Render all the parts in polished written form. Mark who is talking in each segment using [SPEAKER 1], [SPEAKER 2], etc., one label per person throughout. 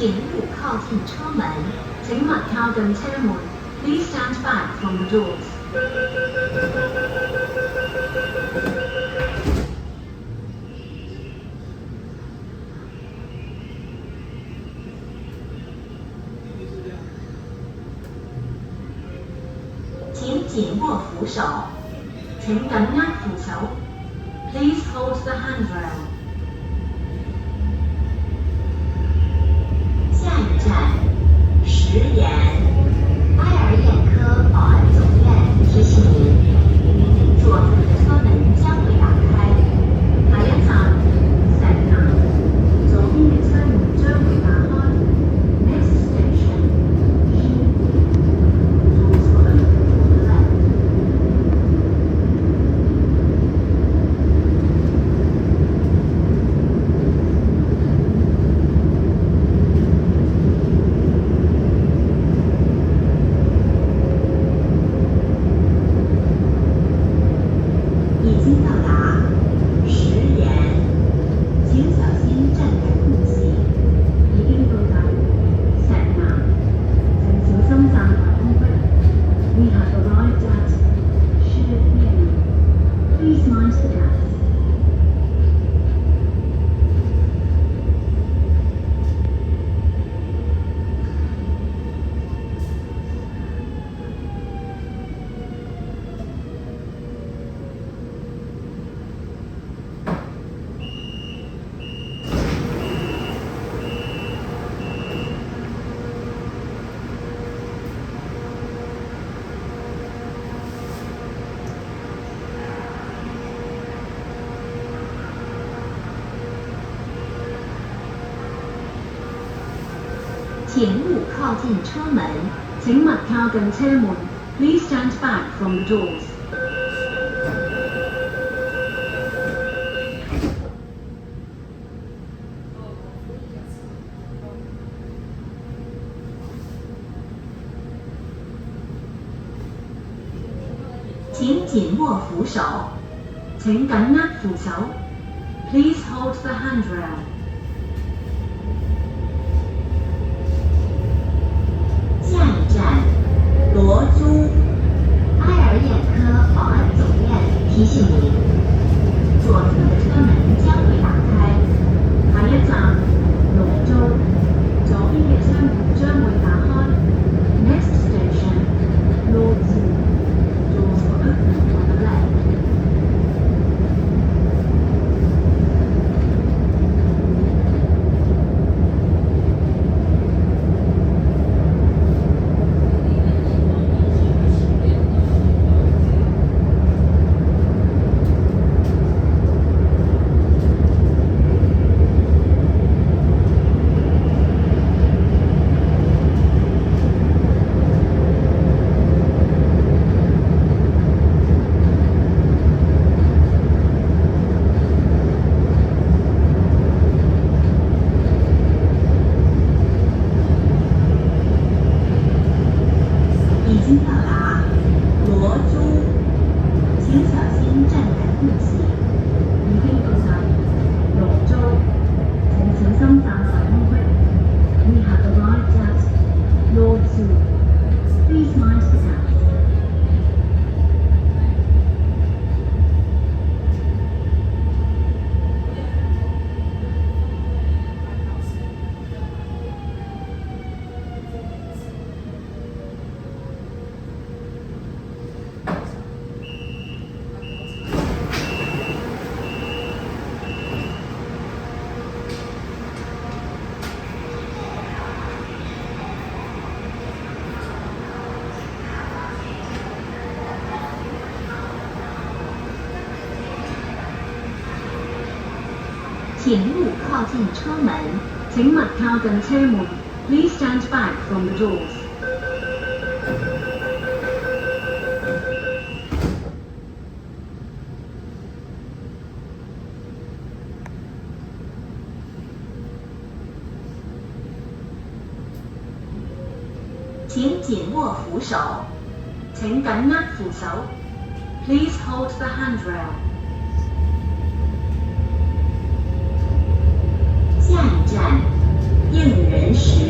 [SPEAKER 1] 请勿靠近车门，请勿靠近车門。Please stand back from the doors. 请紧握扶手，請緊握扶手。Please hold the handrail. 下一站，石岩。埃尔燕科保安总院提醒您，左侧的车门将会打开。下一站，石岩。左邊嘅車門將會打開。Next station, doors will open on the left. 已经到达石岩，请小心站台空隙。已經到達石岩，請小心站台空隙。We have arrived at 石岩。Please mind the gap. 请勿靠近车門，請勿靠近車門。Please stand back from the doors. 請緊握扶手，請緊握扶手。Please hold the handrail. 下一站，羅租。埃爾燕科保安總院提醒您，左側的車門將會打開。下一站，羅租。左邊嘅車門將會打開。Next station, 羅租。Doors will open on the left. 已经到达羅租，請小心站台空隙。已經到達羅租，請小心站台空隙。We have arrived at 羅租. Please mind the gap. 请勿靠近車門，請勿靠近車門。Please stand back from the doors. 請緊握扶手，請緊握扶手。Please hold the handrail. 下一站，应仁石。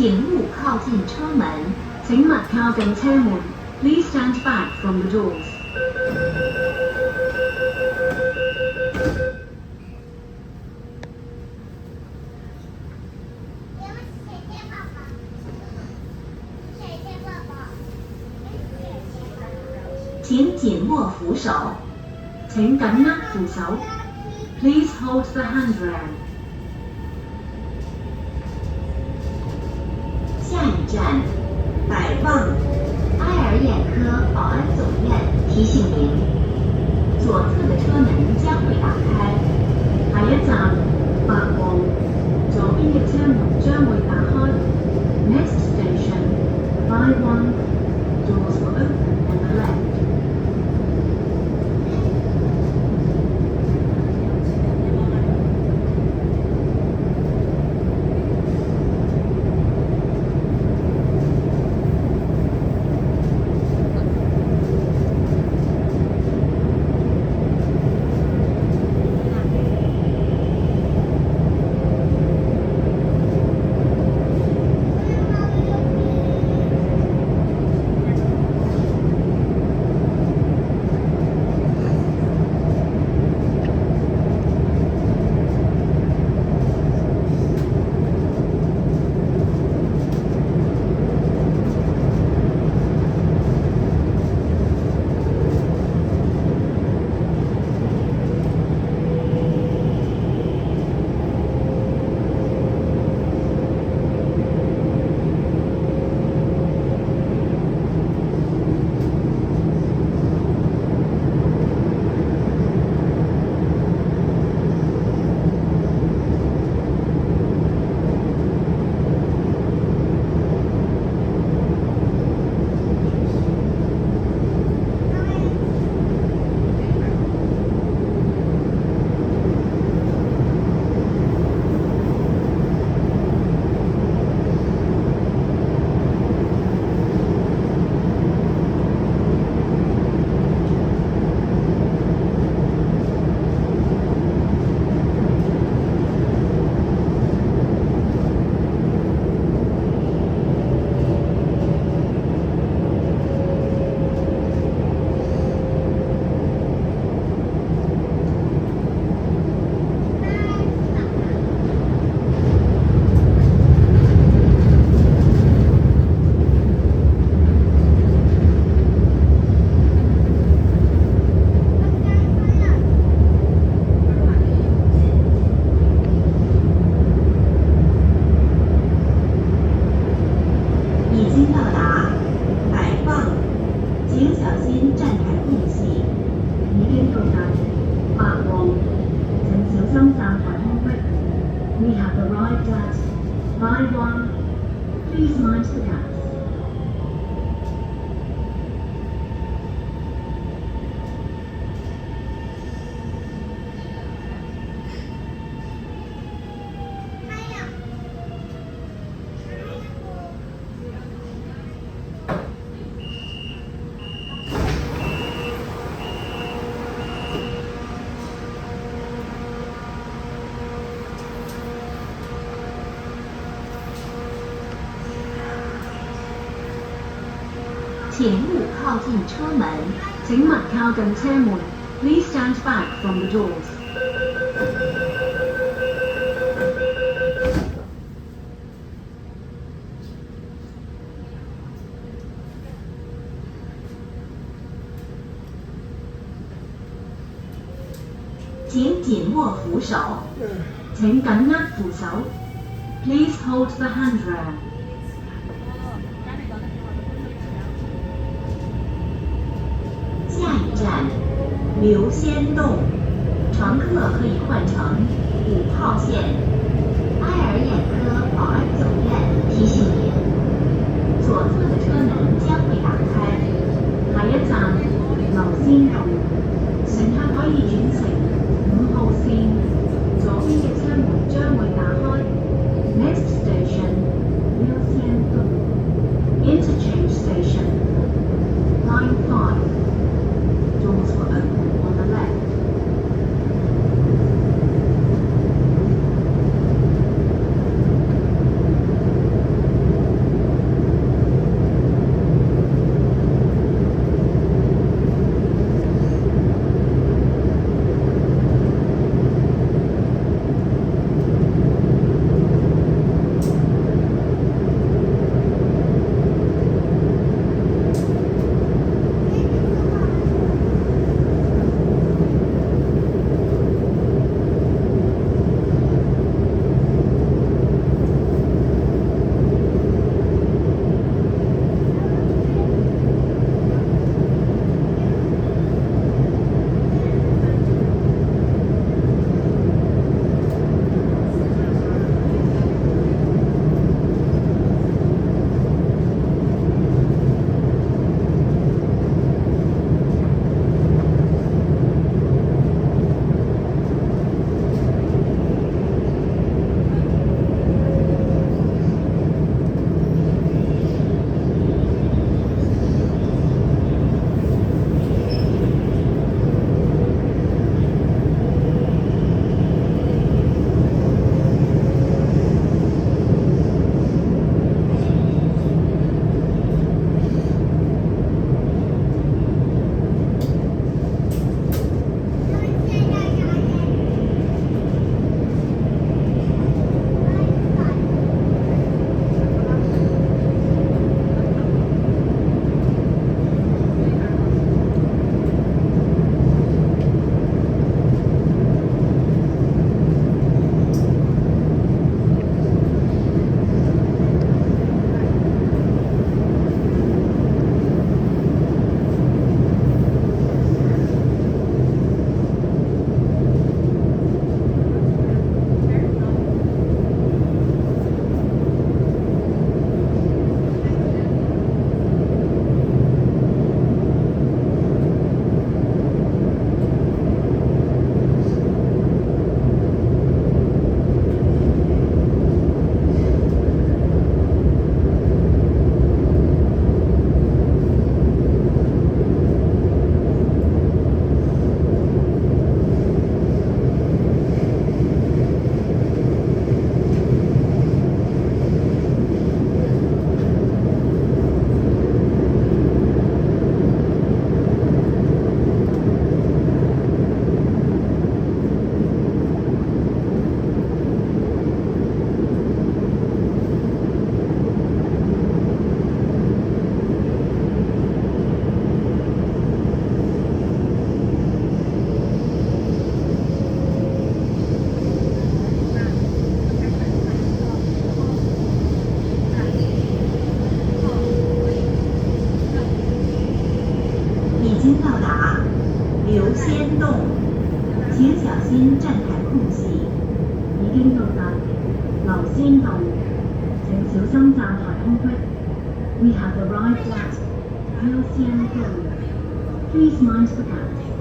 [SPEAKER 1] 请勿靠近车门，請勿靠近車門。Please stand back from the doors. 請緊握扶手，請緊握扶手。Please hold the handrail. 下一站，百旺埃尔眼科保安总院提醒您，左侧的车門將會打開。下一站，百旺，左邊嘅車門將會打開。Next station, Baiwang. Doors will open on the left. 請勿靠近車門，請勿靠近車門。Please stand back from the doors. 請緊握扶手，請緊握扶手。Please hold the handrail. 下一站，刘仙洞，乘客可以换乘5號線。埃爾眼科保安總院提醒您，左側的車門將會打開。下一站，劉仙洞，乘客可以轉乘5號線，左邊嘅車門將會打開。Next station, 劉仙洞 Interchange Station, Line 5. Doors will open on the left. 下经到达流仙洞，请小心站台空隙。
[SPEAKER 2] 已經到達流仙洞，請小心站台空隙。We have arrived at 流仙洞。Please mind the gap.